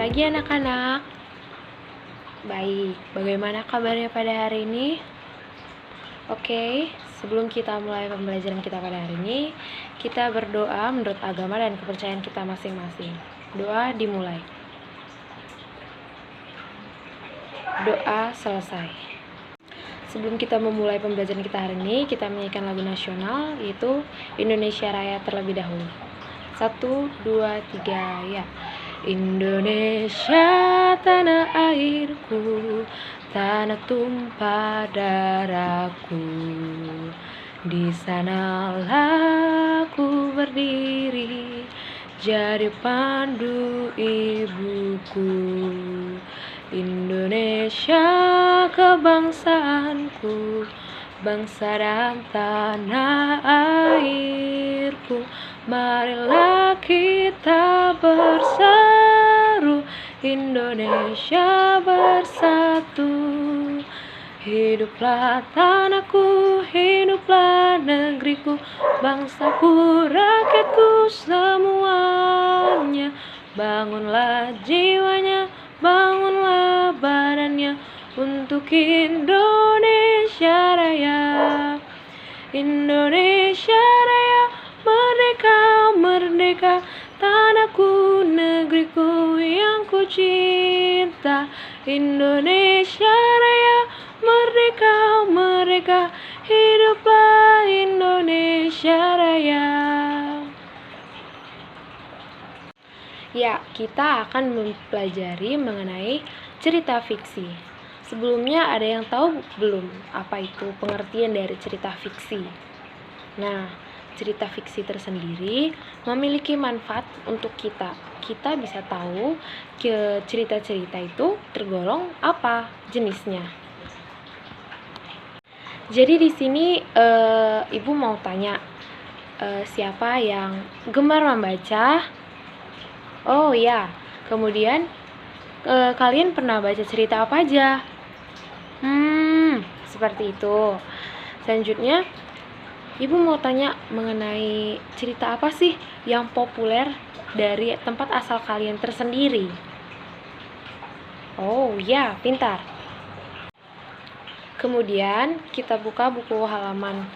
pagi anak-anak. Baik, bagaimana kabarnya pada hari ini? Oke, sebelum kita mulai pembelajaran kita pada hari ini, kita berdoa menurut agama dan kepercayaan kita masing-masing. Doa dimulai. Doa selesai. Sebelum kita memulai pembelajaran kita hari ini, kita menyanyikan lagu nasional, yaitu Indonesia Raya terlebih dahulu. 1, 2, 3, ya. Indonesia tanah airku, tanah tumpah darahku. Di sanalah aku berdiri, jadi pandu ibuku. Indonesia kebangsaanku, bangsa dan tanah airku. Marilah kita berseru, Indonesia bersatu. Hiduplah tanahku, hiduplah negeriku, bangsaku, rakyatku semuanya. Bangunlah jiwanya, bangunlah badannya untuk Indonesia Raya. Indonesia Raya, merdeka, merdeka, tanahku, negeriku yang ku cinta. Indonesia Raya, merdeka, merdeka, hiduplah Indonesia Raya. Ya, kita akan mempelajari mengenai cerita fiksi. Sebelumnya ada yang tahu belum apa itu pengertian dari cerita fiksi? Nah, cerita fiksi tersendiri memiliki manfaat untuk kita. Kita bisa tahu cerita-cerita itu tergolong apa jenisnya. Jadi di sini Ibu mau tanya, siapa yang gemar membaca? Oh ya, kemudian kalian pernah baca cerita apa aja? Seperti itu. Selanjutnya, Ibu mau tanya mengenai cerita apa sih yang populer dari tempat asal kalian tersendiri? Oh ya, pintar. Kemudian kita buka buku halaman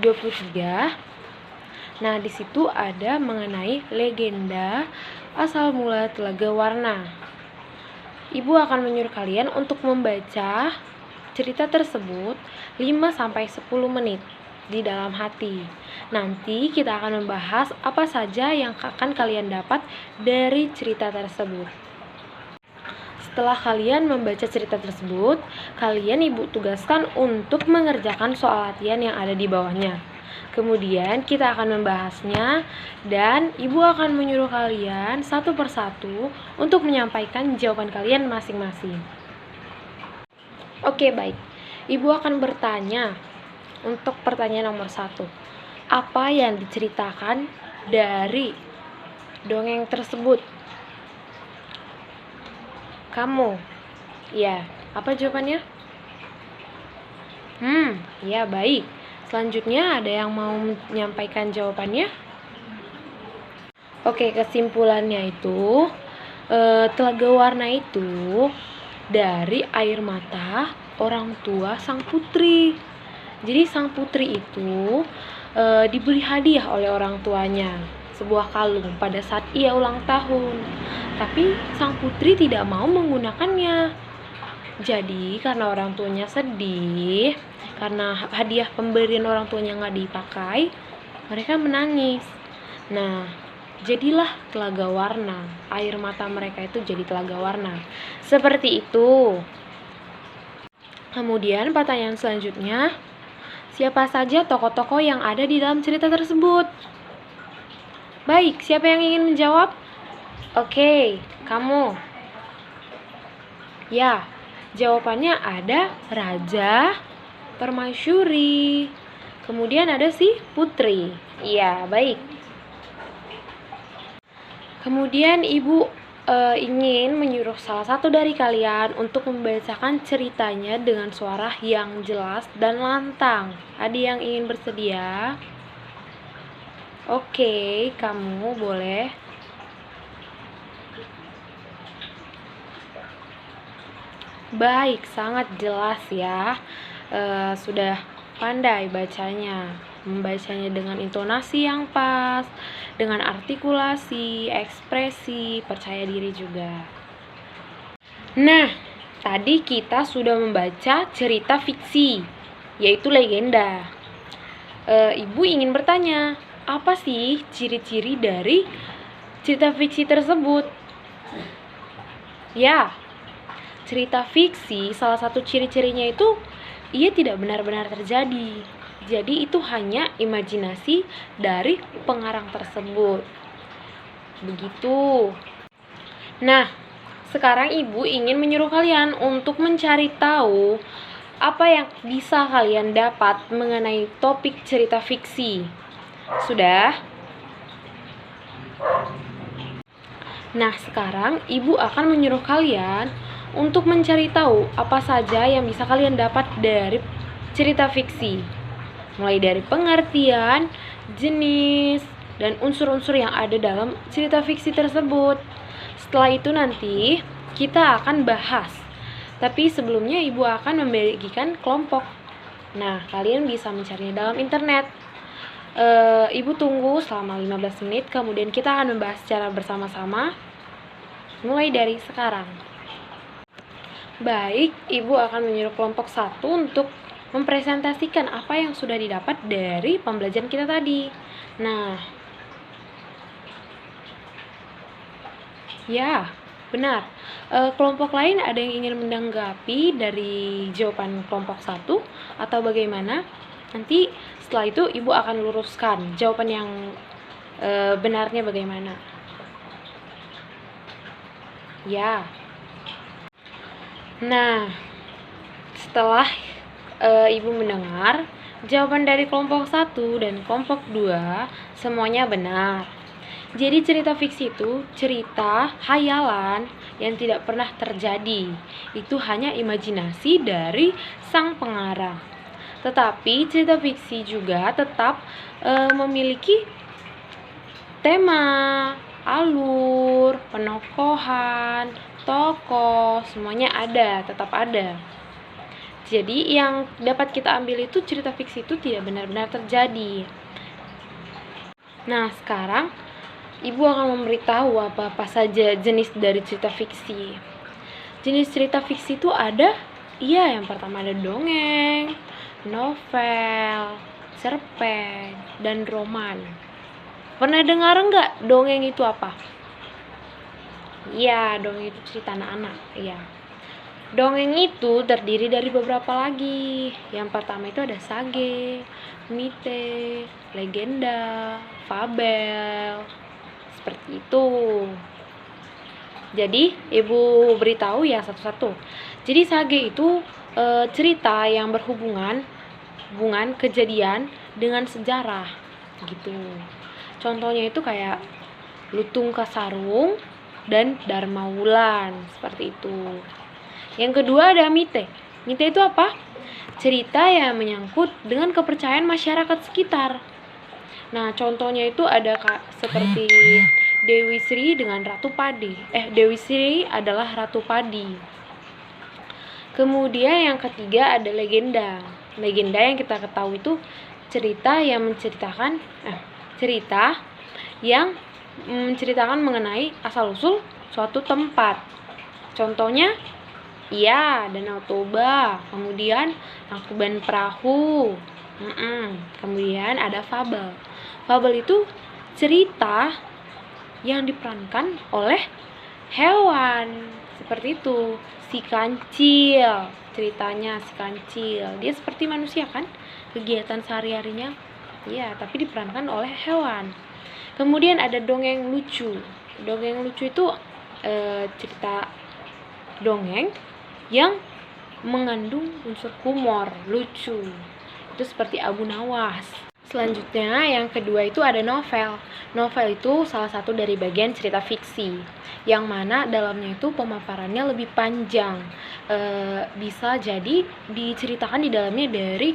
23. Nah, di situ ada mengenai legenda asal mula Telaga Warna. Ibu akan menyuruh kalian untuk membaca cerita tersebut 5-10 menit di dalam hati. Nanti kita akan membahas apa saja yang akan kalian dapat dari cerita tersebut. Setelah kalian membaca cerita tersebut, kalian Ibu tugaskan untuk mengerjakan soal latihan yang ada di bawahnya. Kemudian kita akan membahasnya dan Ibu akan menyuruh kalian satu persatu untuk menyampaikan jawaban kalian masing-masing. Oke, baik. Ibu akan bertanya untuk pertanyaan nomor 1. Apa yang diceritakan dari dongeng tersebut? Kamu? Ya, apa jawabannya? Ya, baik. Selanjutnya ada yang mau menyampaikan jawabannya? Oke, kesimpulannya itu Telaga Warna itu dari air mata orang tua sang putri. Jadi sang putri itu diberi hadiah oleh orang tuanya sebuah kalung pada saat ia ulang tahun. Tapi sang putri tidak mau menggunakannya. Jadi karena orang tuanya sedih, karena hadiah pemberian orang tuanya nggak dipakai, mereka menangis. Nah, jadilah Telaga Warna. Air mata mereka itu jadi telaga warna. Seperti itu. Kemudian pertanyaan selanjutnya, siapa saja tokoh-tokoh yang ada di dalam cerita tersebut? Baik, siapa yang ingin menjawab? Oke, kamu. Ya, jawabannya ada raja, permaisuri, kemudian ada si putri. Iya, baik. Kemudian Ibu ingin menyuruh salah satu dari kalian untuk membacakan ceritanya dengan suara yang jelas dan lantang. Ada yang ingin bersedia? Oke, kamu boleh. Baik, sangat jelas ya. Sudah pandai bacanya, membacanya dengan intonasi yang pas, dengan artikulasi, ekspresi, percaya diri juga. Nah, tadi kita sudah membaca cerita fiksi, yaitu legenda. Ibu ingin bertanya, apa sih ciri-ciri dari cerita fiksi tersebut? Ya, cerita fiksi salah satu ciri-cirinya itu ia tidak benar-benar terjadi. Jadi itu hanya imajinasi dari pengarang tersebut. Begitu. Nah, sekarang ibu ingin menyuruh kalian untuk mencari tahu apa yang bisa kalian dapat mengenai topik cerita fiksi. Sudah? Nah, sekarang ibu akan menyuruh kalian untuk mencari tahu apa saja yang bisa kalian dapat dari cerita fiksi. Mulai dari pengertian, jenis, dan unsur-unsur yang ada dalam cerita fiksi tersebut. Setelah itu nanti kita akan bahas. Tapi sebelumnya ibu akan membagikan kelompok. Nah, kalian bisa mencarinya dalam internet. Ibu tunggu selama 15 menit, kemudian kita akan membahas secara bersama-sama mulai dari sekarang. Baik, ibu akan menyuruh kelompok 1 untuk mempresentasikan apa yang sudah didapat dari pembelajaran kita tadi. Nah, ya, benar. Kelompok lain ada yang ingin menanggapi dari jawaban kelompok 1 atau bagaimana? Nanti setelah itu ibu akan luruskan jawaban yang benarnya bagaimana. Ya. Nah, setelah ibu mendengar jawaban dari kelompok 1 dan kelompok 2 semuanya benar. Jadi cerita fiksi itu cerita hayalan yang tidak pernah terjadi. Itu hanya imajinasi dari sang pengarang. Tetapi cerita fiksi juga tetap memiliki tema, alur, penokohan, tokoh, semuanya ada, tetap ada. Jadi yang dapat kita ambil itu cerita fiksi itu tidak benar-benar terjadi. Nah, sekarang ibu akan memberitahu apa-apa saja jenis dari cerita fiksi. Jenis cerita fiksi itu ada, yang pertama ada dongeng, novel, cerpen, dan roman. Pernah dengar nggak dongeng itu apa? Iya, dongeng itu cerita anak-anak. Iya. Dongeng itu terdiri dari beberapa lagi. Yang pertama itu ada sage, mite, legenda, fabel, seperti itu. Jadi ibu beritahu ya satu-satu. Jadi sage itu cerita yang berhubungan kejadian dengan sejarah gitu. Contohnya itu kayak Lutung Kasarung dan Dharma Wulan, seperti itu. Yang kedua ada mite. Mite itu apa? Cerita yang menyangkut dengan kepercayaan masyarakat sekitar. Nah, contohnya itu ada seperti Dewi Sri dengan Ratu Padi. Dewi Sri adalah Ratu Padi. Kemudian yang ketiga ada legenda. Legenda yang kita ketahui itu cerita yang menceritakan mengenai asal-usul suatu tempat. Contohnya, Danau Toba, kemudian Tangkuban Perahu. Kemudian ada fabel. Fabel itu cerita yang diperankan oleh hewan. Seperti itu. Si kancil, ceritanya si kancil. Dia seperti manusia kan? Kegiatan sehari-harinya. Ya, tapi diperankan oleh hewan. Kemudian ada dongeng lucu. Dongeng lucu itu cerita dongeng yang mengandung unsur humor, lucu. Itu seperti Abu Nawas. Selanjutnya yang kedua itu ada novel. Novel itu salah satu dari bagian cerita fiksi, yang mana dalamnya itu pemaparannya lebih panjang. Bisa jadi diceritakan di dalamnya dari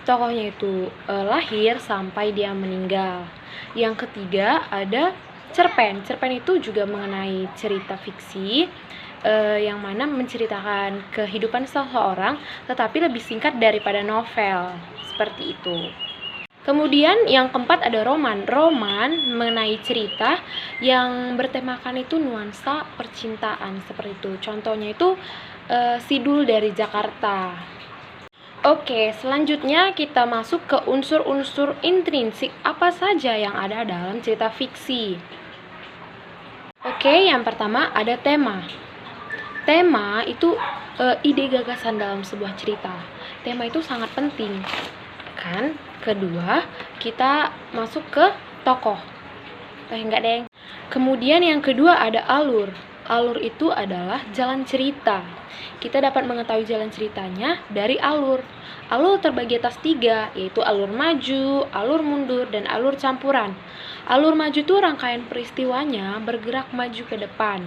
tokohnya itu lahir sampai dia meninggal. Yang ketiga ada cerpen. Cerpen itu juga mengenai cerita fiksi yang mana menceritakan kehidupan seseorang tetapi lebih singkat daripada novel, seperti itu. Kemudian yang keempat ada roman. Roman mengenai cerita yang bertemakan itu nuansa percintaan, seperti itu. Contohnya itu Sidul dari Jakarta. Oke, selanjutnya kita masuk ke unsur-unsur intrinsik apa saja yang ada dalam cerita fiksi. Oke, yang pertama ada tema. Tema itu ide gagasan dalam sebuah cerita. Tema itu sangat penting. Kan? Kedua, kita masuk ke tokoh. Enggak, Deng. Kemudian yang kedua ada alur. Alur itu adalah jalan cerita. Kita dapat mengetahui jalan ceritanya dari alur. Alur terbagi atas 3, yaitu alur maju, alur mundur, dan alur campuran. Alur maju itu rangkaian peristiwanya bergerak maju ke depan.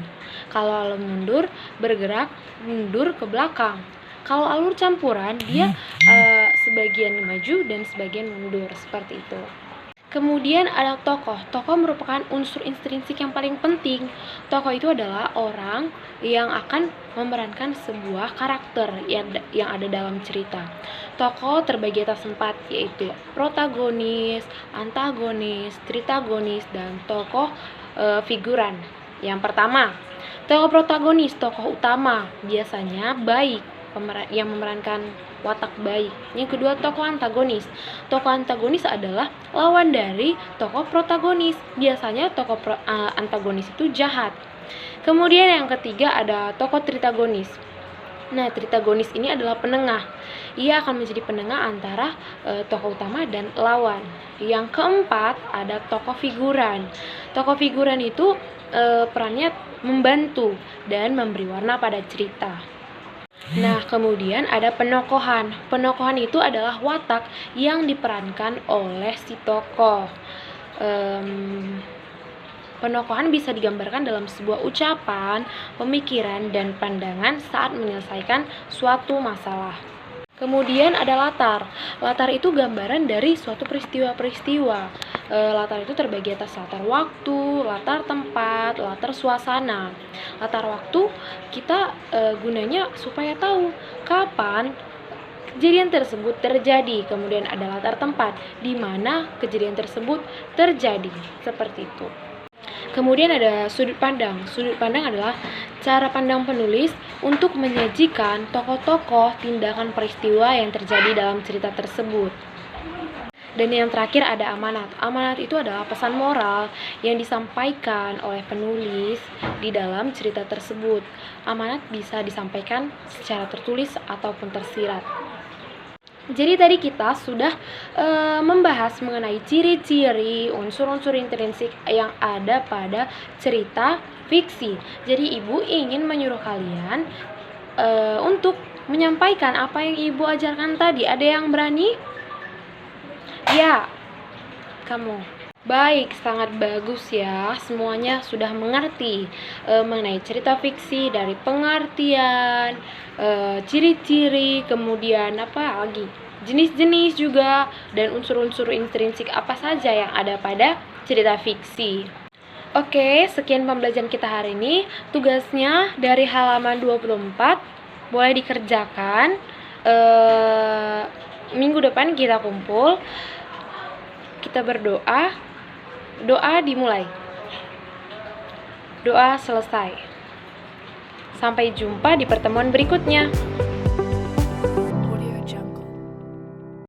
Kalau alur mundur, bergerak mundur ke belakang. Kalau alur campuran, dia sebagian maju dan sebagian mundur, seperti itu. Kemudian ada tokoh. Tokoh merupakan unsur intrinsik yang paling penting. Tokoh itu adalah orang yang akan memerankan sebuah karakter yang ada dalam cerita. Tokoh terbagi atas 4, yaitu protagonis, antagonis, tritagonis, dan tokoh figuran. Yang pertama, tokoh protagonis, tokoh utama, biasanya baik, yang memerankan watak baik. Yang kedua, tokoh antagonis. Tokoh antagonis adalah lawan dari tokoh protagonis. Biasanya tokoh antagonis itu jahat. Kemudian yang ketiga ada tokoh tritagonis. Nah, tritagonis ini adalah penengah. Ia akan menjadi penengah antara tokoh utama dan lawan. Yang keempat ada tokoh figuran. Tokoh figuran itu perannya membantu dan memberi warna pada cerita. Nah, kemudian ada penokohan. Penokohan itu adalah watak yang diperankan oleh si tokoh. Penokohan bisa digambarkan dalam sebuah ucapan, pemikiran, dan pandangan saat menyelesaikan suatu masalah. Kemudian ada latar. Latar itu gambaran dari suatu peristiwa-peristiwa. Latar itu terbagi atas latar waktu, latar tempat, latar suasana. Latar waktu kita gunanya supaya tahu kapan kejadian tersebut terjadi. Kemudian ada latar tempat, di mana kejadian tersebut terjadi. Seperti itu. Kemudian ada sudut pandang. Sudut pandang adalah cara pandang penulis untuk menyajikan tokoh-tokoh, tindakan, peristiwa yang terjadi dalam cerita tersebut. Dan yang terakhir ada amanat. Amanat itu adalah pesan moral yang disampaikan oleh penulis di dalam cerita tersebut. Amanat bisa disampaikan secara tertulis ataupun tersirat. Jadi tadi kita sudah membahas mengenai ciri-ciri unsur-unsur intrinsik yang ada pada cerita fiksi. Jadi ibu ingin menyuruh kalian untuk menyampaikan apa yang ibu ajarkan tadi. Ada yang berani? Ya, kamu. Baik, sangat bagus ya. Semuanya sudah mengerti mengenai cerita fiksi dari pengertian, ciri-ciri, kemudian apa lagi? Jenis-jenis juga, dan unsur-unsur intrinsik apa saja yang ada pada cerita fiksi. Oke, sekian pembelajaran kita hari ini. Tugasnya dari halaman 24 boleh dikerjakan. Minggu depan kita kumpul. Kita berdoa. Doa dimulai. Doa selesai. Sampai jumpa di pertemuan berikutnya.